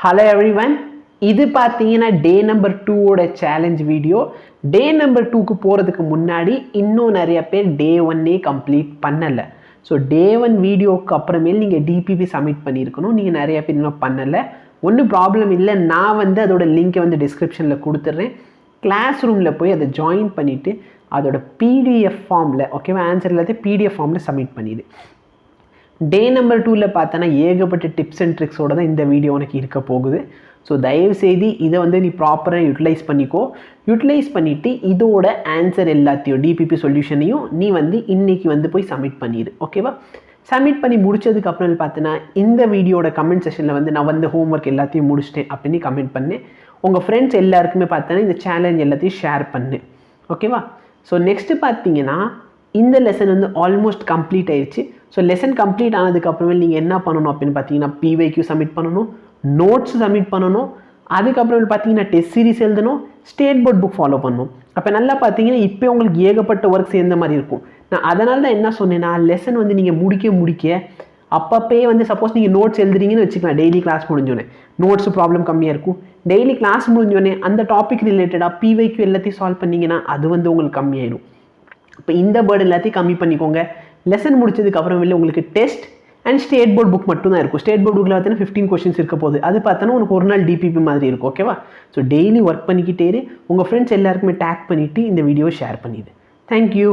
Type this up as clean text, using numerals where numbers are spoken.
Hello everyone, இது பார்த்தீங்கன்னா டே number 2 ஓட சேலஞ்ச் வீடியோ. டே நம்பர் 2க்கு போகிறதுக்கு முன்னாடி இன்னும் நிறைய பேர் டே 1 கம்ப்ளீட் பண்ணலை. ஸோ டே 1 வீடியோவுக்கு அப்புறமேல் நீங்கள் டிபிபி சப்மிட் பண்ணியிருக்கணும். நீங்கள் நிறைய பேர் இன்னும் பண்ணலை, ஒன்றும் ப்ராப்ளம் இல்லை. நான் அதோட லிங்க்கை டிஸ்கிரிப்ஷனில் கொடுத்துட்றேன். கிளாஸ் ரூமில் போய் அதை ஜாயின் பண்ணிவிட்டு அதோட பிடிஎஃப் ஃபார்மில் ஓகேவா, ஆன்சர் எல்லாத்தையும் பிடிஎஃப் ஃபார்மில் சப்மிட் பண்ணிடு. டே நம்பர் 2ல் பார்த்தோன்னா ஏகப்பட்ட டிப்ஸ் அண்ட் ட்ரிக்ஸோடு தான் இந்த வீடியோ உனக்கு இருக்க போகுது. ஸோ தயவுசெய்து இதை நீ ப்ராப்பராக யூட்டிலைஸ் பண்ணிக்கோ. யூட்டிலைஸ் பண்ணிவிட்டு இதோட ஆன்சர் எல்லாத்தையும் டிபிபி சொல்யூஷனையும் நீ இன்றைக்கி போய் சப்மிட் பண்ணிடு. ஓகேவா, சப்மிட் பண்ணி முடிச்சதுக்கப்புறம் பார்த்தீங்கன்னா இந்த வீடியோட கமெண்ட் செஷனில் நான் ஹோம்ஒர்க் எல்லாத்தையும் முடிச்சிட்டேன் அப்படின்னு கமெண்ட் பண்ணேன். உங்கள் ஃப்ரெண்ட்ஸ் எல்லாருக்குமே பார்த்தோன்னா இந்த சேலஞ்ச் எல்லாத்தையும் ஷேர் பண்ணு. ஓகேவா, ஸோ நெக்ஸ்ட்டு பார்த்தீங்கன்னா இந்த லெசன் ஆல்மோஸ்ட் கம்ப்ளீட் ஆயிடுச்சு. ஸோ லெசன் கம்ப்ளீட் ஆனதுக்கப்புறமே நீங்கள் என்ன பண்ணணும் அப்படின்னு பார்த்தீங்கன்னா பிவைக்யூ சப்மிட் பண்ணணும், நோட்ஸ் சப்மிட் பண்ணணும், அதுக்கப்புறம் பார்த்தீங்கன்னா டெஸ்ட் சீரிஸ் எழுதணும், ஸ்டேட் போர்ட் புக் ஃபாலோ பண்ணணும். அப்போ நல்லா பார்த்தீங்கன்னா இப்போ உங்களுக்கு ஏகப்பட்ட ஒர்க் சேர்ந்த மாதிரி இருக்கும். நான் அதனால தான் என்ன சொன்னேன்னா லெசன் நீங்கள் முடிக்க அப்பப்பே சப்போஸ் நீங்கள் நோட்ஸ் எழுதுறீங்கன்னு வச்சுக்கலாம். டெய்லி கிளாஸ் முடிஞ்சோடனே நோட்ஸ் ப்ராப்ளம் கம்மியாக இருக்கும். டெய்லி கிளாஸ் முடிஞ்சோடனே அந்த டாபிக் ரிலேட்டடாக பிவைக்யூ எல்லாத்தையும் சால்வ் பண்ணிங்கன்னா அது உங்களுக்கு கம்மியாயிடும். இப்போ இந்த பேர்டு எல்லாத்தையும் கம்மி பண்ணிக்கோங்க. லெசன் முடிச்சதுக்கப்புறம் உங்களுக்கு test and state board book மட்டும் தான் இருக்கும். ஸ்டேட் போர்ட் புக்கில் பார்த்தீங்கன்னா 15 கொஸ்டின்ஸ் இருக்க போகுது. அது பார்த்தோன்னா உனக்கு ஒரு நாள் டிபிபி மாதிரி இருக்கும். ஓகேவா, ஸோ டெய்லி ஒர்க் பண்ணிக்கிட்டே இரு. உங்கள் ஃப்ரெண்ட்ஸ் எல்லாருக்குமே டேக் பண்ணிவிட்டு இந்த வீடியோவை ஷேர் பண்ணிடு. தேங்க்யூ.